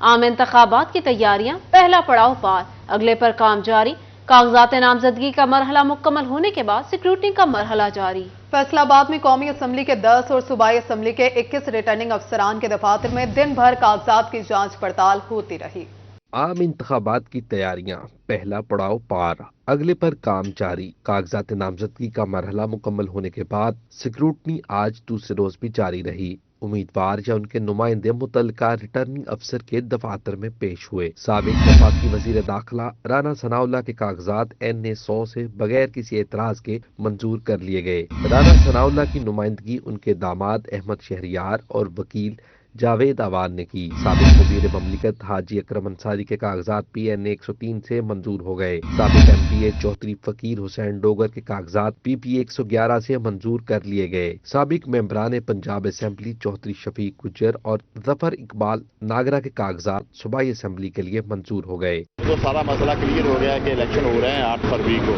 عام انتخابات کی تیاریاں پہلا پڑاؤ پار، اگلے پر کام جاری۔ کاغذات نامزدگی کا مرحلہ مکمل ہونے کے بعد سیکیورٹی کا مرحلہ جاری۔ فیصل آباد میں قومی اسمبلی کے 10 اور صوبائی اسمبلی کے 21 ریٹرننگ افسران کے دفاتر میں دن بھر کاغذات کی جانچ پڑتال ہوتی رہی۔ عام انتخابات کی تیاریاں پہلا پڑاؤ پار، اگلے پر کام جاری۔ کاغذات نامزدگی کا مرحلہ مکمل ہونے کے بعد سکروٹنی آج دوسرے روز بھی جاری رہی۔ امیدوار یا ان کے نمائندے متعلقہ ریٹرننگ افسر کے دفاتر میں پیش ہوئے۔ سابق وفاقی وزیر داخلہ رانا ثناء اللہ کے کاغذات NA 100 سے بغیر کسی اعتراض کے منظور کر لیے گئے۔ رانا ثناء اللہ کی نمائندگی ان کے داماد احمد شہریار اور وکیل جاوید آوان نے کی۔ سابق وزیر مملکت حاجی اکرم انصاری کے کاغذات بھی NA 103 سے منظور ہو گئے۔ سابق MPA چودھری فقیر حسین ڈوگر کے کاغذات PP 111 سے منظور کر لیے گئے۔ سابق ممبران پنجاب اسمبلی چودھری شفیق گجر اور ظفر اقبال ناگرہ کے کاغذات صوبائی اسمبلی کے لیے منظور ہو گئے۔ تو سارا مسئلہ کلیئر ہو گیا ہے کہ الیکشن ہو رہے ہیں 8 فروری کو،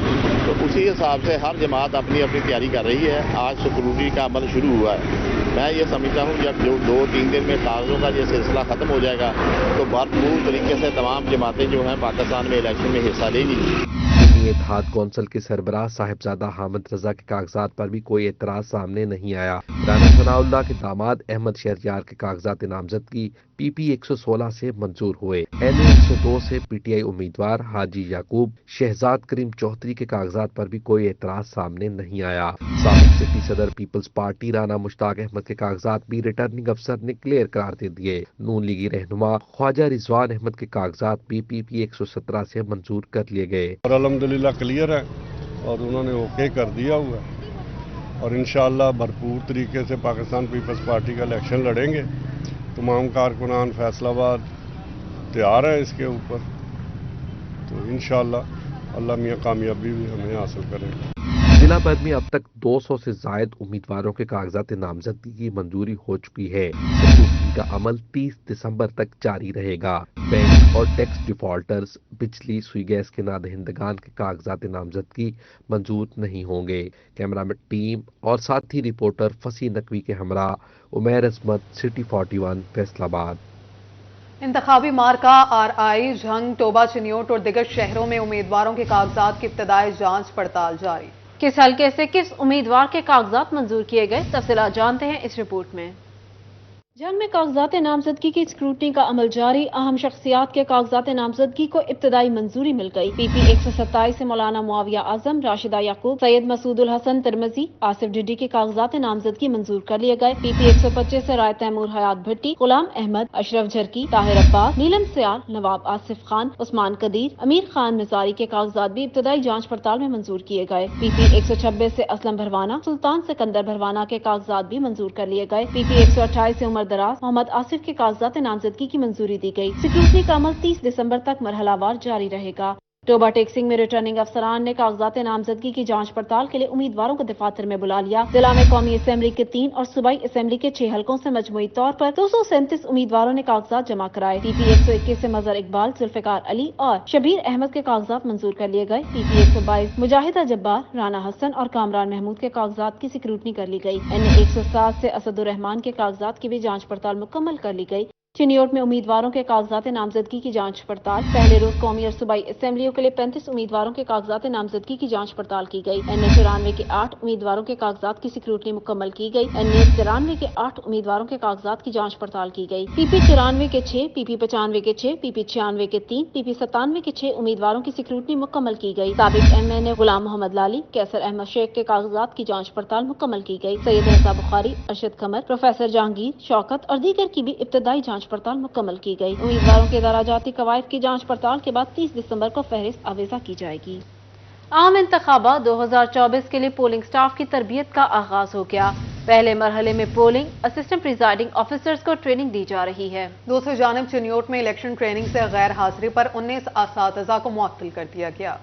تو اسی حساب سے ہر جماعت اپنی اپنی تیاری کر رہی ہے۔ آج سکروٹنی کا عمل شروع ہوا ہے۔ میں یہ سمجھتا ہوں جب جو 2-3 دن میں کاغذوں کا یہ سلسلہ ختم ہو جائے گا تو بھرپور طریقے سے تمام جماعتیں جو ہیں پاکستان میں الیکشن میں حصہ لیں گی۔ اتحاد کونسل کے سربراہ صاحبزادہ حامد رضا کے کاغذات پر بھی کوئی اعتراض سامنے نہیں آیا۔ رانا ثناء اللہ کے داماد احمد شہریار کے کاغذات نامزدگی PP 116 سے منظور ہوئے۔ NA 102 سے PTI امیدوار حاجی یعقوب شہزاد کریم چودھری کے کاغذات پر بھی کوئی اعتراض سامنے نہیں آیا۔ سابق سٹی صدر پیپلز پارٹی رانا مشتاق احمد کے کاغذات بھی ریٹرننگ افسر نے کلیئر قرار دے دیے۔ نون لیگی رہنما خواجہ رضوان احمد کے کاغذات بھی PP 117 سے منظور کر لیے گئے۔ اور الحمدللہ کلیئر ہے اور انہوں نے اوکے کر دیا ہوا ہے اور انشاءاللہ بھرپور طریقے سے پاکستان پیپلز پارٹی کا الیکشن لڑیں گے۔ تمام کارکنان فیصل آباد تیار ہیں اس کے اوپر، تو انشاءاللہ اللہ میاں کامیابی بھی ہمیں حاصل کرے گا۔ ضلع بھر میں اب تک 200 سے زائد امیدواروں کے کاغذات نامزدگی کی منظوری ہو چکی ہے۔ سکروٹنی کا عمل 30 دسمبر تک جاری رہے گا۔ بینک اور ٹیکس ڈیفالٹرز، بجلی سوئی گیس کے نادہندگان کے کاغذات نامزدگی منظور نہیں ہوں گے۔ کیمرامین ٹیم اور ساتھی رپورٹر فصیح نقوی کے ہمراہ عمیر عظمت، سٹی 41، فیصل آباد۔ انتخابی مارکہ RI جھنگ، ٹوبہ چنیوٹ اور دیگر شہروں میں امیدواروں کے کاغذات کی ابتدائی جانچ پڑتال جاری۔ کس حلقے سے کس امیدوار کے کاغذات منظور کیے گئے، تفصیلات جانتے ہیں اس رپورٹ میں۔ جنگ میں کاغذات نامزدگی کی اسکروٹنی کا عمل جاری۔ اہم شخصیات کے کاغذات نامزدگی کو ابتدائی منظوری مل گئی۔ PP 127 سے مولانا معاویہ اعظم، راشدہ یعقوب، سید مسعود الحسن ترمذی، آصف ڈڈی کے کاغذات نامزدگی منظور کر لیے گئے۔ PP 125 سے رائے تیمور حیات بھٹی، غلام احمد، اشرف جھرکی، طاہر عباس، نیلم سیال، نواب آصف خان، عثمان قدیر، امیر خان مزاری کے کاغذات بھی ابتدائی جانچ پڑتال میں منظور کیے گئے۔ PP 126 سے اسلم بھروانہ، سلطان سکندر بھروانہ کے کاغذات بھی منظور کر لیے گئے۔ PP 128 سے عمر دراز، محمد آصف کے کاغذات نامزدگی کی منظوری دی گئی۔ سکروٹنی کا عمل 30 دسمبر تک مرحلہ وار جاری رہے گا۔ ٹوبہ ٹیکسنگ میں ریٹرننگ افسران نے کاغذات نامزدگی کی جانچ پڑتال کے لیے امیدواروں کو دفاتر میں بلا لیا۔ ضلع میں قومی اسمبلی کے 3 اور صوبائی اسمبلی کے 6 حلقوں سے مجموعی طور پر 237 امیدواروں نے کاغذات جمع کرائے۔ PP 121 سے مظہر اقبال، ذوالفقار علی اور شبیر احمد کے کاغذات منظور کر لیے گئے۔ PP 122 مجاہدہ جبار، رانا حسن اور کامران محمود کے کاغذات کی سکروٹنی کر لی گئی۔ NA 107 سے اسد الرحمان کے کاغذات کی بھی جانچ پڑتال مکمل کر لی گئی۔ چنیوٹ میں امیدواروں کے کاغذات نامزدگی کی جانچ پڑتال۔ پہلے روز قومی اور صوبائی اسمبلیوں کے لیے 35 امیدواروں کے کاغذات نامزدگی کی جانچ پڑتال کی گئی۔ NA 94 کے 8 امیدواروں کے کاغذات کی سکروٹنی مکمل کی گئی۔ NA 93 کے 8 امیدواروں کے کاغذات کی جانچ پڑتال کی گئی۔ PP 94 کے 6، PP 95 کے 6، PP 96 کے 3، PP 97 کے 6 امیدواروں کی سکروٹنی مکمل کی گئی۔ سابق MNA غلام محمد لالی، کیسر احمد شیخ کے کاغذات کی جانچ پڑتال مکمل کی گئی۔ سید رضا بخاری، ارشد قمر، پروفیسر جہانگیر، شوکت اور دیگر کی بھی ابتدائی جانچ پڑتال مکمل کی گئی۔ امیدواروں کے دراجاتی قواعد کی جانچ پڑتال کے بعد 30 دسمبر کو فہرست آویزہ کی جائے گی۔ عام انتخابات 2024 کے لیے پولنگ سٹاف کی تربیت کا آغاز ہو گیا۔ پہلے مرحلے میں پولنگ اسسٹنٹ پریزائڈنگ آفیسرز کو ٹریننگ دی جا رہی ہے۔ دوسری جانب چنیوٹ میں الیکشن ٹریننگ سے غیر حاضری پر 19 اساتذہ کو معطل کر دیا گیا۔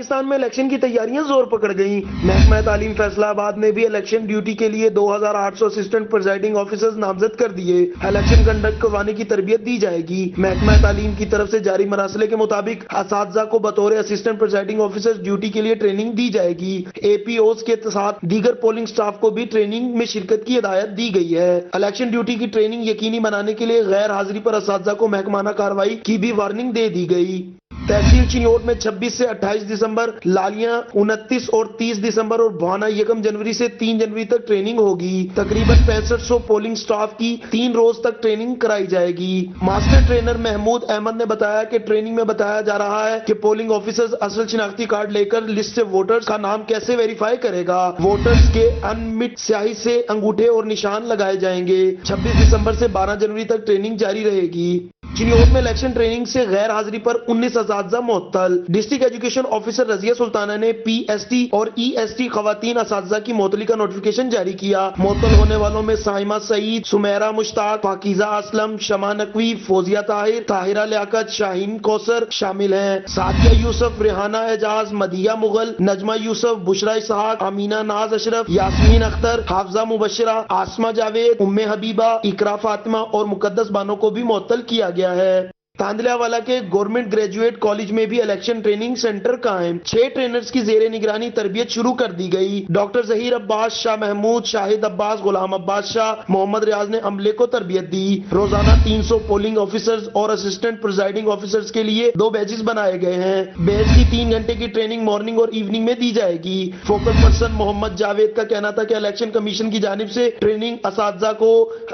पाकिस्तान में इलेक्शन की तैयारियां जोर पकड़ गईं। महकमा तालीम फैसलाबाद ने भी इलेक्शन ड्यूटी के लिए 2800 असिस्टेंट प्रिजाइडिंग ऑफिसर्स नामजद कर दिए। इलेक्शन कंडक्ट करवाने की तरबियत दी जाएगी। महकमा तालीम की तरफ से जारी मरासले के मुताबिक असातिज़ा को बतौर असिस्टेंट प्रिजाइडिंग ऑफिसर्स ड्यूटी के लिए ट्रेनिंग दी जाएगी। APOs के साथ दीगर पोलिंग स्टाफ को भी ट्रेनिंग में शिरकत की हिदायत दी गई है। इलेक्शन ड्यूटी की ट्रेनिंग यकीनी बनाने के लिए गैर हाजिरी पर असातिज़ा को महकमाना कार्रवाई की भी वार्निंग दे दी गई। तहसील चिन्योट में 26 से 28 दिसंबर, लालियां 29 और 30 दिसंबर और भाना 1 जनवरी से 3 जनवरी तक ट्रेनिंग होगी। तकरीबन 6500 पोलिंग स्टाफ की 3 रोज तक ट्रेनिंग कराई जाएगी। मास्टर ट्रेनर महमूद अहमद ने बताया कि ट्रेनिंग में बताया जा रहा है कि पोलिंग ऑफिसर्स असल शिनाख्ती कार्ड लेकर लिस्ट से वोटर्स का नाम कैसे वेरीफाई करेगा। वोटर्स के अनमिट स्याही से अंगूठे और निशान लगाए जाएंगे। 26 दिसंबर से 12 जनवरी तक ट्रेनिंग जारी रहेगी। चिन्योट में इलेक्शन ट्रेनिंग से गैर हाजिरी पर 19 असातिज़ा मुअत्तल। District education officer Razia Sultana ने PST और EST खवातीन असातिज़ा की मुअत्तली का नोटिफिकेशन जारी किया। मुअत्तल होने वालों में साइमा सईद, सुमेरा मुश्ताक, पाकीज़ा असलम, शमा नकवी, फौजिया ताहिर, ताहिरा लियाकत, शाहीन कौसर शामिल हैं। सादिया यूसुफ, रेहाना एजाज, मदिया मुगल, नजमा यूसुफ, बुशरा इसहाक, अमीना नाज अशरफ, यास्मीन अख्तर, हाफजा मुबशरा, आसमा जावेद, उम्मे हबीबा, इकरा फातिमा और मुकद्दस बानो को भी मुअत्तल किया गया है। तांदलावाला के गवर्नमेंट ग्रेजुएट कॉलेज में भी इलेक्शन ट्रेनिंग सेंटर कायम। 6 ट्रेनर्स की जेरे निगरानी तरबियत शुरू कर दी गई। डॉक्टर जहीर अब्बास, शाह महमूद, शाहिद अब्बास, गुलाम अब्बास शाह, मोहम्मद रियाज ने अमले को तरबियत दी। रोजाना 300 पोलिंग ऑफिसर्स और असिस्टेंट प्रिजाइडिंग ऑफिसर्स के लिए 2 बैचेस बनाए गए हैं। बैच की 3 घंटे की ट्रेनिंग मॉर्निंग और इवनिंग में दी जाएगी। फोकस पर्सन मोहम्मद जावेद का कहना था कि इलेक्शन कमीशन की जानिब से ट्रेनिंग असातिज़ा को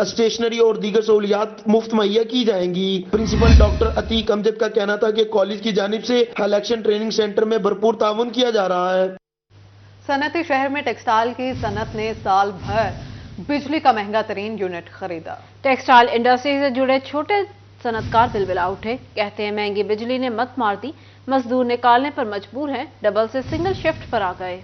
स्टेशनरी और दीगर सहूलियात मुफ्त मुहैया की जाएंगी। प्रिंसिपल डॉक्टर अतीक अमजद का कहना था कि कॉलेज की जानिब से इलेक्शन ट्रेनिंग सेंटर में भरपूर ताउन किया जा रहा है। सनती शहर में टेक्सटाइल की सनत ने साल भर बिजली का महंगा तरीन यूनिट खरीदा। टेक्सटाइल इंडस्ट्री से जुड़े छोटे सनतकार बिलबिला उठे। कहते हैं महंगी बिजली ने मत मार दी, मजदूर निकालने पर मजबूर हैं, डबल से सिंगल शिफ्ट पर आ गए।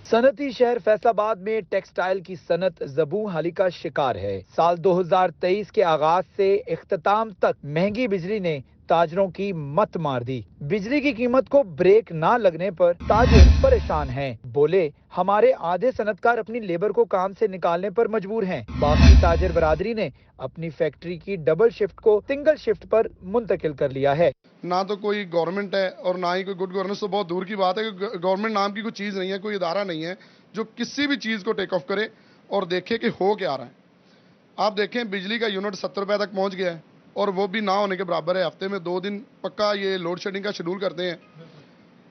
सनती शहर फैसलाबाद में टेक्सटाइल की सनत ज़बूं हाली का शिकार है। साल 2023 के आगाज से इख्तिताम तक महंगी बिजली ने ताजरों की मत मार दी। बिजली की कीमत को ब्रेक ना लगने पर ताजिर परेशान हैं। बोले, हमारे आधे सनतकार अपनी लेबर को काम से निकालने पर मजबूर हैं। बाकी ताजिर बरादरी ने अपनी फैक्ट्री की डबल शिफ्ट को सिंगल शिफ्ट पर मुंतकिल कर लिया है। ना तो कोई गवर्नमेंट है और ना ही कोई गुड गवर्नेंस, तो बहुत दूर की बात है कि गवर्नमेंट नाम की कोई चीज़ नहीं है, कोई इदारा नहीं है जो किसी भी चीज़ को टेक ऑफ करे और देखे कि हो क्या रहा है। आप देखें, बिजली का यूनिट 70 रुपये तक पहुँच गया है और वो भी ना होने के बराबर है। हफ्ते में 2 दिन पक्का ये लोड शेडिंग का शेड्यूल करते हैं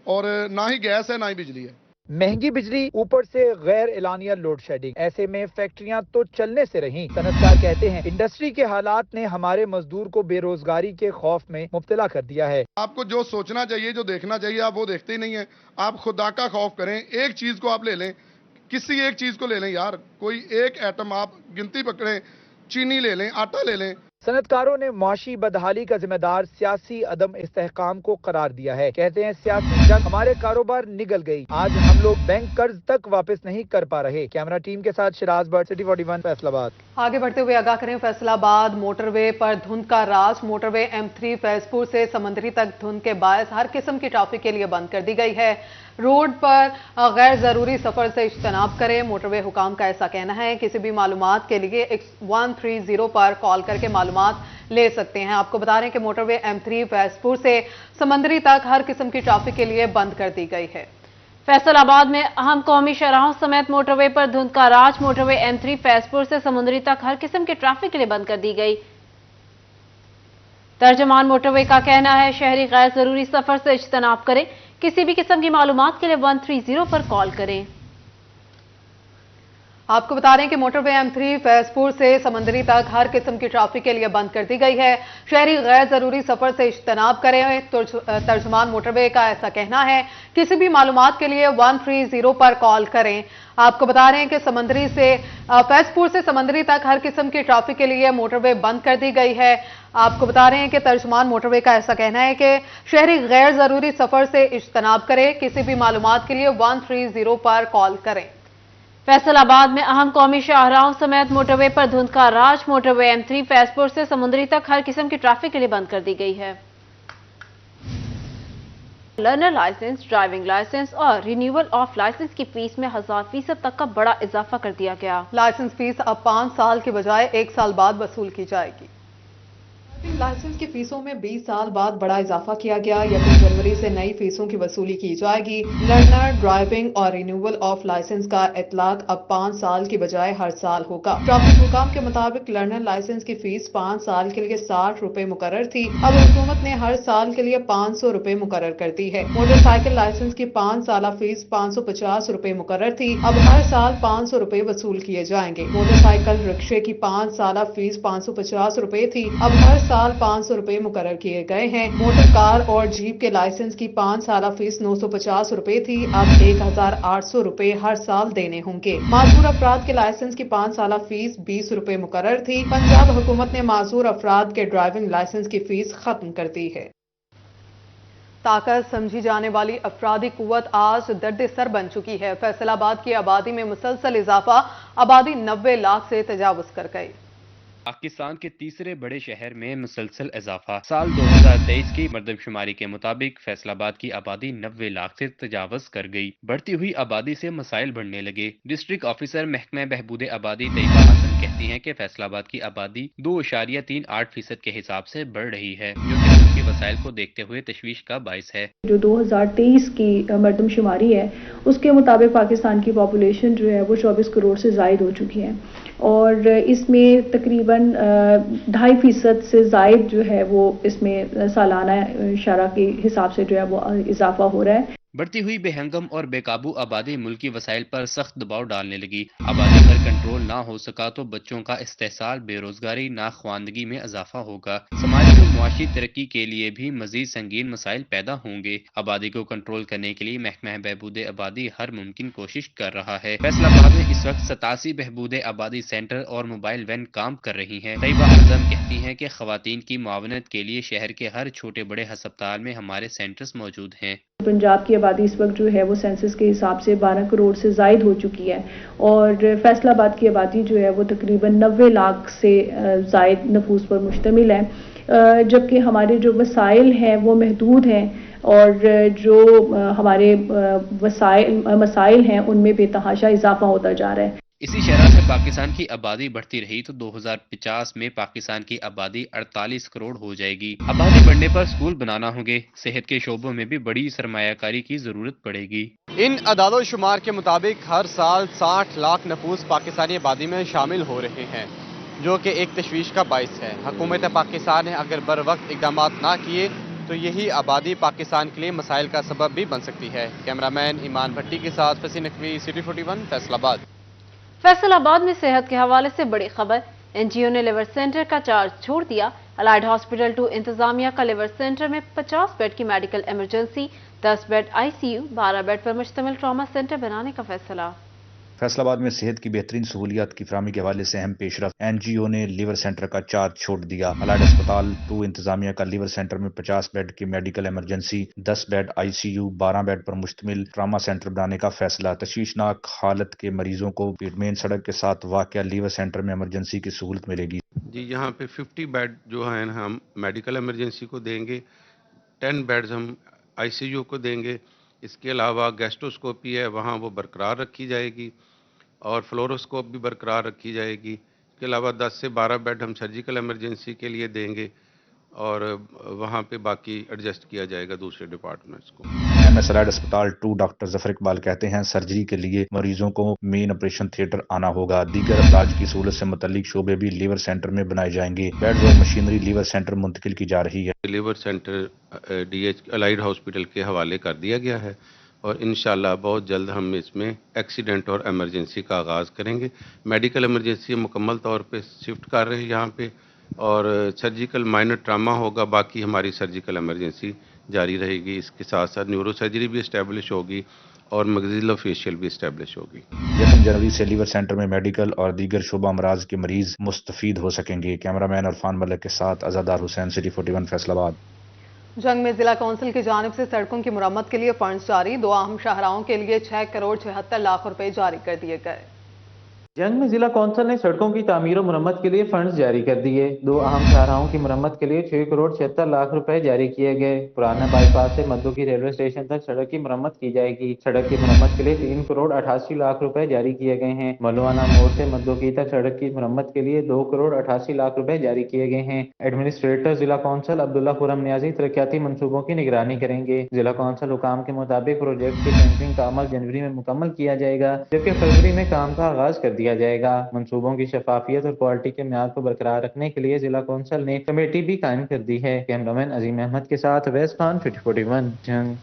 और ना ही गैस है ना ही बिजली है। महंगी बिजली ऊपर से गैर एलानिया लोड शेडिंग, ऐसे में फैक्ट्रियां तो चलने से रहीं। सनतकार कहते हैं इंडस्ट्री के हालात ने हमारे मजदूर को बेरोजगारी के खौफ में मुब्तला कर दिया है। आपको जो सोचना चाहिए, जो देखना चाहिए, आप वो देखते ही नहीं है। आप खुदा का खौफ करें, एक चीज को आप ले लें, किसी एक चीज को ले लें यार, कोई एक एटम आप गिनती पकड़ें, चीनी ले लें, आटा ले लें। सनतकारों ने मुआशी बदहाली का जिम्मेदार सियासी अदम इस्तेहकाम को करार दिया है। कहते हैं सियासी जंग हमारे कारोबार निगल गई, आज हम लोग बैंक कर्ज तक वापस नहीं कर पा रहे। कैमरा टीम के साथ शिराज बट, सिटी 41 फैसलाबाद। आगे बढ़ते हुए आगाह करें फैसलाबाद मोटरवे पर धुंध का राज। मोटरवे M3 फैजपुर से समंदरी तक धुंध के बायस हर किस्म की ट्रैफिक के लिए बंद कर दी गई है। रोड पर गैर जरूरी सफर से इज्तनाब करें, मोटरवे हुकाम का ऐसा कहना है। किसी भी मालूमात के लिए 130 पर कॉल करके मालूमात ले सकते हैं। आपको बता रहे हैं कि मोटरवे M3 फैजपुर से समंदरी तक हर किस्म की ट्रैफिक के लिए बंद कर दी गई है। फैसलाबाद में अहम कौमी शहराहों समेत मोटरवे पर धुंध का राज। मोटरवे M3 फैजपुर से समुद्री तक हर किस्म के ट्रैफिक के लिए बंद कर दी गई। तर्जमान मोटरवे का कहना है शहरी गैर जरूरी सफर से इज्तनाब करें, किसी भी किस्म की मालूमात के लिए 130 पर कॉल करें। आपको बता रहे हैं कि मोटरवे M3 फैजपुर से समंदरी तक हर किस्म की ट्रैफिक के लिए बंद कर दी गई है। शहरी गैर जरूरी सफर से इज्तनाब करें। तो तर्जुमान मोटरवे का ऐसा कहना है, किसी भी मालूमात के लिए 130 पर कॉल करें। आपको बता रहे हैं कि समंदरी से फैजपुर से समंदरी तक हर किस्म की ट्रैफिक के लिए मोटरवे बंद कर दी गई है। आपको बता रहे हैं कि तर्जुमान मोटरवे का ऐसा कहना है कि शहरी गैर जरूरी सफर से इज्तनाब करें, किसी भी मालूमात के लिए 130 पर कॉल करें। फैसलाबाद में अहम कौमी शाहराहों समेत मोटरवे पर धुंध का राज। मोटरवे M3 फैजपुर से समुद्री तक हर किस्म की ट्रैफिक के लिए बंद कर दी गई है। लर्नर लाइसेंस, ड्राइविंग लाइसेंस और रिन्यूअल ऑफ लाइसेंस की फीस में 1000% तक का बड़ा इजाफा कर दिया गया। लाइसेंस फीस अब 5 साल के बजाय 1 साल बाद वसूल की जाएगी। लाइसेंस की फीसों में 20 साल बाद बड़ा इजाफा किया गया। 1 जनवरी से नई फीसों की वसूली की जाएगी। लर्नर, ड्राइविंग और रिन्यूअल ऑफ लाइसेंस का इतलाक अब 5 साल की बजाय हर साल होगा। ट्रैफिक हुकाम के मुताबिक लर्नर लाइसेंस की फीस 5 साल के लिए 60 रुपए मुकर्रर थी। अब हुकूमत ने हर साल के लिए 500 रुपए मुकर्रर कर दी है। मोटरसाइकिल लाइसेंस की 5 साल फीस 550 रुपए मुकर्रर थी। अब हर साल 500 रुपए वसूल किए जाएंगे। मोटरसाइकिल रिक्शे की 5 साल फीस 550 रुपए थी। अब हर साल 500 रुपए मुकर्रर किए गए हैं। मोटर कार और जीप के लाइसेंस की 5 साल फीस 950 रुपए थी। अब 1800 रुपए हर साल देने होंगे। माजूर अफराद के लाइसेंस की 5 साल फीस 20 रुपए मुकर्रर थी। पंजाब हुकूमत ने माजूर अफराद के ड्राइविंग लाइसेंस की फीस खत्म कर दी है। ताकत समझी जाने वाली अफरादी कुव्वत आज दर्द सर बन चुकी है। फैसलाबाद की आबादी में मुसलसल इजाफा, आबादी 90 लाख से तजावुज कर गई। पाकिस्तान के तीसरे बड़े शहर में मुसलसल इजाफा। साल 2023 की मर्दमशुमारी के मुताबिक फैसलाबाद की आबादी 90 लाख से तजावज कर गई। बढ़ती हुई आबादी से मसाइल बढ़ने लगे। डिस्ट्रिक्ट ऑफिसर महकमा बहबूद आबादी तैयबा हसन कहती हैं कि फैसलाबाद की आबादी 2.38% के हिसाब से बढ़ रही है, जो कि मुल्की वसाइल को देखते हुए तशवीश का बाइस है। जो 2023 की मर्दमशुमारी है उसके मुताबिक पाकिस्तान की पॉपुलेशन जो है वो 24 करोड़ से ज़ायद हो चुकी है और इसमें तकरीबन 2.5% से ज़ायद जो है वो इसमें सालाना इशारा के हिसाब से जो है वो इजाफा हो रहा है। बढ़ती हुई बेहंगम और बेकाबू आबादी मुल्की वसाइल पर सख्त दबाव डालने लगी। आबादी पर कंट्रोल ना हो सका तो बच्चों का इस्तेहसाल, बेरोजगारी, नाख्वानदगी में इजाफा होगा। समाजी और मुआशी तरक्की के लिए भी मजीद संगीन मसाइल पैदा होंगे। आबादी को कंट्रोल करने के लिए महकमा बहबूद आबादी हर मुमकिन कोशिश कर रहा है। फैसलाबाद में इस वक्त 87 बहबूद आबादी सेंटर और मोबाइल वैन काम कर रही हैं। तैयबा आजम कहती हैं कि खवातीन की मुआवनत के लिए शहर के हर छोटे बड़े हस्पताल में हमारे सेंटर्स मौजूद हैं। पंजाब की आबादी इस वक्त जो है वो सेंसस के हिसाब से 12 करोड़ से ज़ायद हो चुकी है और फैसलाबाद की आबादी जो है वो तकरीबन 90 लाख से ज़ायद नफूस पर मुश्तमिल है, जबकि हमारे जो वसाइल हैं वो महदूद हैं और जो हमारे मसाइल हैं उनमें बेतहाशा इजाफा होता जा रहा है। इसी शरह से पाकिस्तान की आबादी बढ़ती रही तो 2050 में पाकिस्तान की आबादी 48 करोड़ हो जाएगी। आबादी बढ़ने पर स्कूल बनाना होंगे। सेहत के शोबों में भी बड़ी सरमायाकारी की जरूरत पड़ेगी। इन अदादो शुमार के मुताबिक हर साल 60 लाख नफूस पाकिस्तानी आबादी में शामिल हो रहे हैं, जो कि एक तशवीश का बाइस है। हुकूमत पाकिस्तान ने अगर बर वक्त इकदाम ना किए तो यही आबादी पाकिस्तान के लिए मसाइल का सबब भी बन सकती है। कैमरामैन ईमान भट्टी के साथ फसी नकवी, सिटी 41, फैसलाबाद। फैसलाबाद में सेहत के हवाले से बड़ी खबर। एनजीओ ने लिवर सेंटर का चार्ज छोड़ दिया। अलाइड हॉस्पिटल 2 इंतजामिया का लिवर सेंटर में 50 बेड की medical emergency, 10 bed ICU, 12 bed पर मुश्तमिल ट्रॉमा सेंटर बनाने का फैसला। फैसलाबाद में सेहत की बेहतरीन सहूलियात की फराहमी के हवाले से अहम पेशरफ्त। एनजीओ ने लिवर सेंटर का चार्ज छोड़ दिया। अलाइड अस्पताल 2 इंतजामिया का लिवर सेंटर में 50 बेड की medical emergency, 10 bed ICU, 12 bed पर मुश्तमिल ट्रामा सेंटर बनाने का फैसला। तशवीशनाक हालत के मरीजों को मेन सड़क के साथ वाक़या लिवर सेंटर में इमरजेंसी की सहूलत मिलेगी। जी, यहाँ पे 50 बेड जो है हम मेडिकल इमरजेंसी को देंगे, 10 बेड्स हम आईसीयू को देंगे। इसके अलावा गैस्ट्रोस्कोपी है, वहाँ वो बरकरार रखी जाएगी और फ्लोरोस्कोप भी बरकरार रखी जाएगी। इसके अलावा 10 से 12 बेड हम सर्जिकल इमरजेंसी के लिए देंगे और वहाँ पे बाकी एडजस्ट किया जाएगा दूसरे डिपार्टमेंट्स को। एमएस अलाइड अस्पताल 2 डॉक्टर जफर इकबाल कहते हैं सर्जरी के लिए मरीजों को मेन ऑपरेशन थिएटर आना होगा। दीगर इलाज की सहूलत से मुतल्लिक शोबे भी लिवर सेंटर में बनाए जाएंगे। बेड्स और मशीनरी लिवर सेंटर मुंतकिल की जा रही है। Liver centre DH allied hospital के हवाले कर दिया गया है और इंशाल्लाह बहुत जल्द हम इसमें एक्सीडेंट और इमरजेंसी का आगाज़ करेंगे। मेडिकल इमरजेंसी मुकम्मल तौर पे शिफ्ट कर रहे हैं यहाँ पे और सर्जिकल माइनर ट्रामा होगा, बाकी हमारी सर्जिकल इमरजेंसी जारी रहेगी। इसके साथ साथ न्यूरो सर्जरी भी इस्टेब्लिश होगी और मैग्जिलोफेशियल भी इस्टेब्लिश होगी। 1 जनवरी से लिवर सेंटर में मेडिकल और दीगर शोबा अमराज के मरीज मुस्तफीद हो सकेंगे। कैमरामैन इरफान मलिक के साथ अज़ादार हुसैन, सिटी 41, फैसलाबाद। जंग में जिला कौंसिल की जानिब से सड़कों की मुरम्मत के लिए फंड्स जारी। 2 अहम शाहराहों के लिए 6 करोड़ 76 लाख रुपए जारी कर दिए गए। जंग में जिला कौंसिल ने सड़कों की तामीर और मुरम्मत के लिए फंड्स जारी कर दिए। 2 अहम शाहराहों की मुरम्मत के लिए 6 करोड़ 76 लाख रुपए जारी किए गए। पुराना बाईपास से मद्दू रेलवे स्टेशन तक सड़क की मुरम्मत की जाएगी। सड़क की मुरम्मत के लिए 3 करोड़ 88 लाख रुपए जारी किए गए हैं। मलुआना मोड़ से मद्दू तक सड़क की मुरम्मत के लिए 2 करोड़ 88 लाख रुपए जारी किए गए हैं। एडमिनिस्ट्रेटर जिला कौंसिल अब्दुल्ला खुरम नियाजी तरक्याती मंसूबों की निगरानी करेंगे। जिला कौंसिल हुकाम के मुताबिक प्रोजेक्ट की टेंडरिंग का अमल जनवरी में मुकम्मल किया जाएगा, जबकि फरवरी में काम का आगाज कर दिया जाएगा। मंसूबों की शफाफियत और क्वालिटी के म्यार को बरकरार रखने के लिए जिला कौंसिल ने कमेटी भी कायम कर दी है। कैमरामैन अजीम अहमद के साथ अवैस खान, 4041 जंग।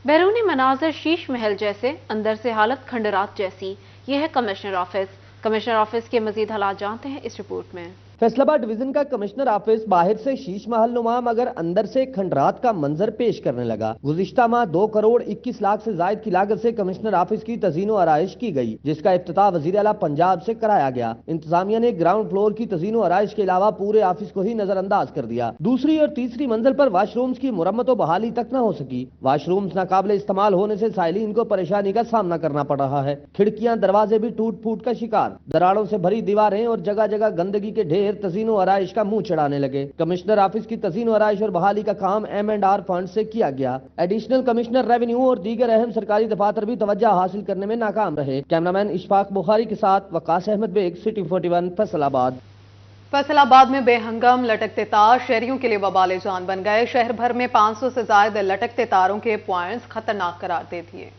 बैरूनी मनाजर शीश महल जैसे, अंदर से हालत खंडरात जैसी। यह है कमिश्नर ऑफिस। कमिश्नर ऑफिस के मजीद हालात जानते हैं इस रिपोर्ट में। फैसलाबाद डिवीजन का कमिश्नर ऑफिस बाहर से शीश महल नुमा मगर अंदर से खंडरात का मंजर पेश करने लगा। गुज़िश्ता माह 2 करोड़ 21 लाख से जायद की लागत से कमिश्नर ऑफिस की तज़ीनो आराइश की गई, जिसका इफ्तिताह वज़ीर आला पंजाब से कराया गया। इंतजामिया ने ग्राउंड फ्लोर की तज़ीनो आराइश के अलावा पूरे ऑफिस को ही नजरअंदाज कर दिया। दूसरी और तीसरी मंजिल पर वाशरूम्स की मुरम्मत और बहाली तक न हो सकी। वाशरूम्स नाकाबिल इस्तेमाल होने से साइलिन को परेशानी का सामना करना पड़ रहा है। खिड़कियां दरवाजे भी टूट फूट का शिकार, दरारों से भरी दीवारें और जगह जगह गंदगी के ढेर तज़ीनो आराइश का मुंह चढ़ाने लगे। कमिश्नर ऑफिस की तज़ीनो आराइश और बहाली का काम M&R फंड से किया गया। एडिशनल कमिश्नर रेवेन्यू और दीगर अहम सरकारी दफातर भी तवज्जो हासिल करने में नाकाम रहे। कैमरामैन इशफाक बुखारी के साथ वकास अहमद बेग, सिटी 41 फैसलाबाद। फैसलाबाद में बेहंगम लटकते तार शहरियों के लिए वबाले जान बन गए। शहर भर में 500 से ज्यादा लटकते तारों के पॉइंट्स खतरनाक करार दे दिए।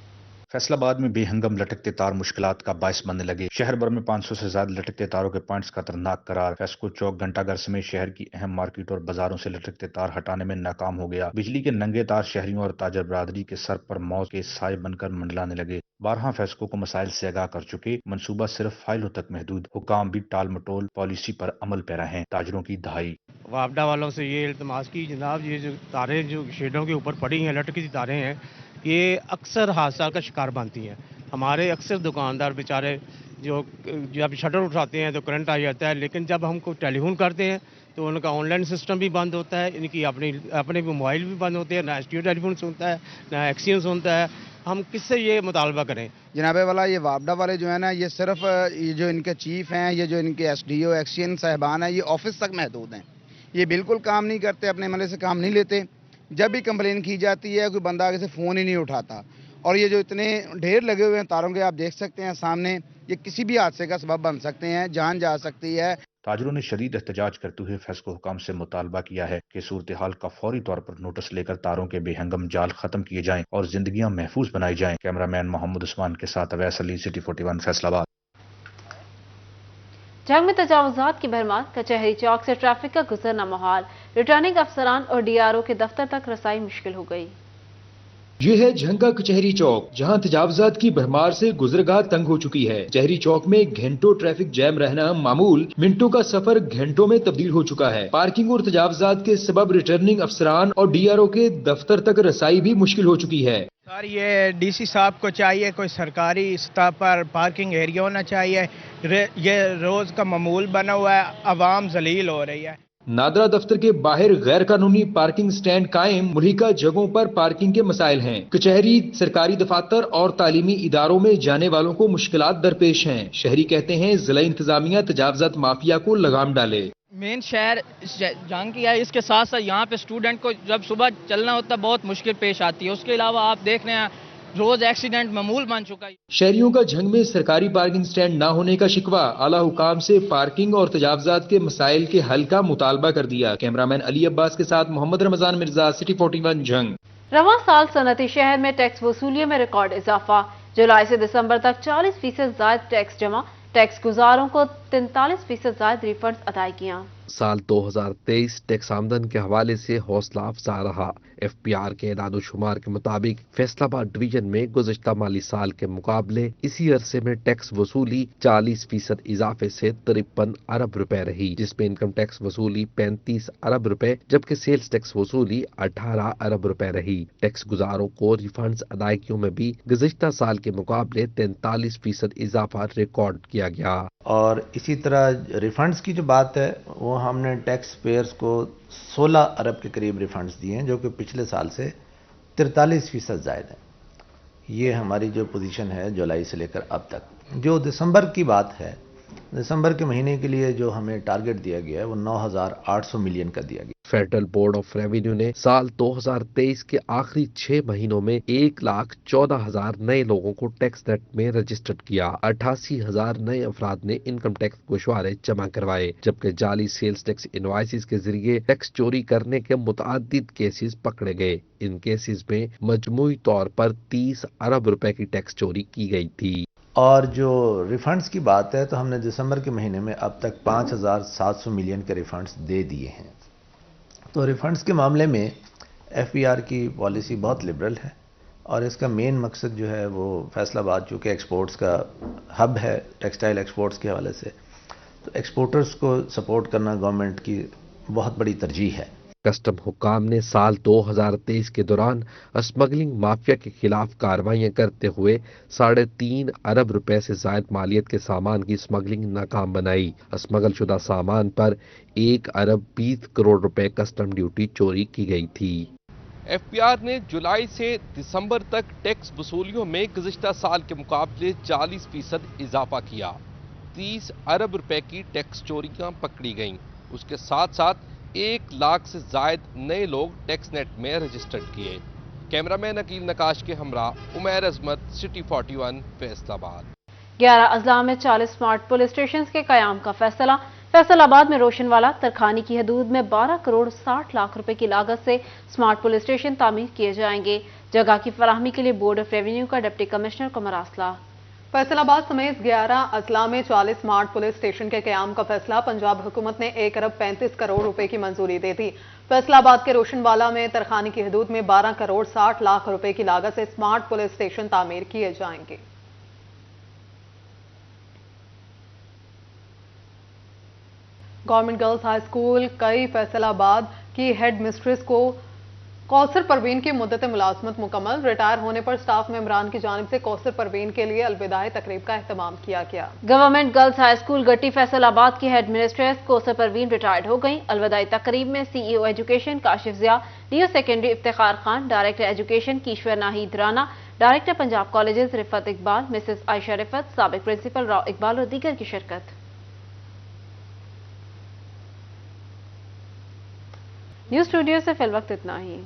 फैसलाबाद में बेहंगम लटकते तार मुश्किलात का बायस बनने लगे। शहर भर में 500 से ज्यादा लटकते तारों के पॉइंट्स खतरनाक करार। फेस्को चौक, घंटाघर समेत शहर की अहम मार्केट और बाजारों से लटकते तार हटाने में नाकाम हो गया। बिजली के नंगे तार शहरियों और ताजर बरादरी के सर पर मौत के साए बनकर मंडलाने लगे। 12 फेस्को को मसाइल से आगाह कर चुके, मंसूबा सिर्फ फाइलों तक महदूद। हुकाम भी टाल मटोल पॉलिसी पर अमल पैरा है। ताजरों की दहाई। वापडा वालों से ये इल्तमास की जनाब, ये जो तारें जो शेडों के ऊपर पड़ी हैं, लटकी तारें हैं, ये अक्सर हादसा का शिकार बनती हैं। हमारे अक्सर दुकानदार बेचारे जो जब शटर उठाते हैं तो करंट आ जाता है, लेकिन जब हमको टेलीफोन करते हैं तो उनका ऑनलाइन सिस्टम भी बंद होता है, इनकी अपने मोबाइल भी बंद होते हैं, ना एसटीओ टेलीफोन सुनता है ना एक्सियन सुनता है। हम किससे ये मुतालबा करें? जनाबे वाला ये वापडा वाले जो है ना, ये सिर्फ ये जो इनके चीफ हैं, ये जो इनके एसडीओ एक्सियन साहबान हैं, ये ऑफिस तक महदूद हैं। ये बिल्कुल काम नहीं करते, अपने अमले से काम नहीं लेते। जब भी कंप्लेन की जाती है कोई बंदा आगे से फ़ोन ही नहीं उठाता। और ये जो इतने ढेर लगे हुए हैं तारों के, आप देख सकते हैं सामने, ये किसी भी हादसे का सबब बन सकते हैं, जान जा सकती है। ताजरों ने शदीद एहतजाज करते हुए फेस्को हुकाम से मुतालबा किया है कि सूरत हाल का फौरी तौर पर नोटिस लेकर तारों के बेहंगम जाल खत्म किए जाएं और जिंदगियां महफूज बनाई जाएं। कैमरामैन मोहम्मद उस्मान के साथ अवैस अली, सिटी 41 फैसलाबाद। जंग में तजावुजात की भरमार, कचहरी चौक से ट्रैफिक का गुजरना मुहाल। रिटर्निंग अफसरान और DRO के दफ्तर तक रसाई मुश्किल हो गई। ये है झंग का कचहरी चौक, जहां तजावुजात की भरमार से गुजरगाह तंग हो चुकी है। कचहरी चौक में घंटों ट्रैफिक जैम रहना मामूल, मिनटों का सफर घंटों में तब्दील हो चुका है। पार्किंग और तजावुजात के सबब रिटर्निंग अफसरान और DRO के दफ्तर तक रसाई भी मुश्किल हो चुकी है। सर, ये DC साहब को चाहिए कोई सरकारी सतह पर पार्किंग एरिया होना चाहिए। ये रोज का मामूल बना हुआ है, अवाम जलील हो रही है। नादरा दफ्तर के बाहर गैर कानूनी पार्किंग स्टैंड कायम, मुल्हिका जगहों पर पार्किंग के मसाइल हैं। कचहरी, सरकारी दफातर और तालीमी इदारों में जाने वालों को मुश्किलात दरपेश हैं। शहरी कहते हैं जिला इंतजामिया तजावुजात माफिया को लगाम डाले। मेन शहर जंग की है, इसके साथ साथ यहाँ पे स्टूडेंट को जब सुबह चलना होता है बहुत मुश्किल पेश आती है। उसके अलावा आप देख रहे हैं रोज एक्सीडेंट मामूल बन चुका है। शहरियों का झंग में सरकारी पार्किंग स्टैंड ना होने का शिकवा, आला हुकाम से पार्किंग और तजावुजात के मसाइल के हल का मुतालबा कर दिया। कैमरामैन अली अब्बास के साथ मोहम्मद रमजान मिर्जा, सिटी 41 झंग। रवां साल सनती शहर में टैक्स वसूलियों में रिकॉर्ड इजाफा। जुलाई से दिसंबर तक 40% जायद टैक्स जमा, टैक्स गुजारों को 43% जायद रिफंड अदायगियां। साल 2023 टैक्स आमदन के हवाले से हौसला अफजा रहा। FPR के एलान शुमार के मुताबिक फैसलाबाद डिवीजन में गुज़श्ता माली साल के मुकाबले इसी अरसे में टैक्स वसूली 40% इजाफे से 53 अरब रुपए रही, जिसमें इनकम टैक्स वसूली 35 अरब रुपए जबकि सेल्स टैक्स वसूली 18 अरब रुपए रही। टैक्स गुजारों को रिफंड्स अदायगियों में भी गुज़श्ता साल के मुकाबले 43% इजाफा रिकॉर्ड किया गया। और इसी तरह रिफंड्स की जो बात है, वो हमने टैक्स पेयर्स को 16 अरब के करीब रिफंड्स दिए हैं, जो कि पिछले साल से 43% ज़ायद है। ये हमारी जो पोजीशन है जुलाई से लेकर अब तक। जो दिसंबर की बात है, दिसंबर के महीने के लिए जो हमें टारगेट दिया गया है वो 9,800 मिलियन का दिया गया। फेडरल बोर्ड ऑफ रेवेन्यू ने साल 2023 के आखिरी 6 महीनों में 1,14,000 नए लोगों को टैक्स नेट में रजिस्टर्ड किया। 88,000 नए अफराद ने इनकम टैक्स गोशवारे जमा करवाए, जबकि जाली सेल्स टैक्स इनवाइसेस के जरिए टैक्स चोरी करने के मुतअद्दिद केसेस पकड़े गए। इन केसेस में मजमूई तौर पर 30 अरब रुपए की टैक्स चोरी की गई थी। और जो रिफंड्स की बात है तो हमने दिसंबर के महीने में अब तक 5,700 मिलियन के रिफंड्स दे दिए हैं। तो रिफंड्स के मामले में एफबीआर की पॉलिसी बहुत लिबरल है और इसका मेन मकसद जो है वो फैसलाबाद चूँकि एक्सपोर्ट्स का हब है टेक्सटाइल एक्सपोर्ट्स के हवाले से, तो एक्सपोर्टर्स को सपोर्ट करना गवर्नमेंट की बहुत बड़ी तरजीह है। कस्टम हुक्काम ने साल 2023 के दौरान स्मगलिंग माफिया के खिलाफ कार्रवाइयां करते हुए 3.5 अरब रुपए से जायद मालियत के सामान की स्मगलिंग नाकाम बनाई। स्मगल शुदा सामान पर 1 अरब 20 करोड़ रुपए कस्टम ड्यूटी चोरी की गई थी। एफबीआर ने जुलाई से दिसंबर तक टैक्स वसूलियों में गुज़िश्ता साल के मुकाबले 40% इजाफा किया। 30 अरब रुपए की टैक्स चोरियां पकड़ी गईं। उसके साथ साथ 1 लाख से जायद नए लोग टैक्स नेट में रजिस्टर्ड किए। कैमरामैन अकील नकाश के हमरा उमैर अजमत, सिटी 41, फैसलाबाद। 11 अजला में 40 स्मार्ट पुलिस स्टेशन के कयाम का फैसला। फैसलाबाद में रोशनवाला तरखानी की हदूद में 12 करोड़ 60 लाख रुपए की लागत से स्मार्ट पुलिस स्टेशन तामीर किए जाएंगे। जगह की फराहमी के लिए बोर्ड ऑफ रेवेन्यू का डिप्टी कमिश्नर कमर आसला। फैसलाबाद समेत 11 अजला में 40 स्मार्ट पुलिस स्टेशन के कयाम का फैसला। पंजाब हुकूमत ने 1 अरब 35 करोड़ रुपए की मंजूरी दे दी। फैसलाबाद के रोशनवाला में तरखानी की हदूद में 12 करोड़ 60 लाख रुपए की लागत से स्मार्ट पुलिस स्टेशन तामीर किए जाएंगे। गवर्नमेंट गर्ल्स हाई स्कूल कई फैसलाबाद की हेड मिस्ट्रेस को कौसर परवीन की मुद्दत मुलाजमत मुकम्मल। रिटायर होने पर स्टाफ मेंबरान की जानिब से कौसर परवीन के लिए अलविदाई तकरीब का एहतमाम किया गया। Government girls high school Gatti Faisalabad की head mistress Kausar Parveen retired हो गई। अलविदाई तकरीब में CEO education Kashif Zia, DO secondary Iftikhar Khan, director education Kishwar Naheed Rana, director Punjab colleges Riffat Iqbal, Mrs Ayesha Riffat, साबिक प्रिंसिपल राव इकबाल और दीगर की शिरकत। न्यूज स्टूडियो से फिल वक्त इतना ही।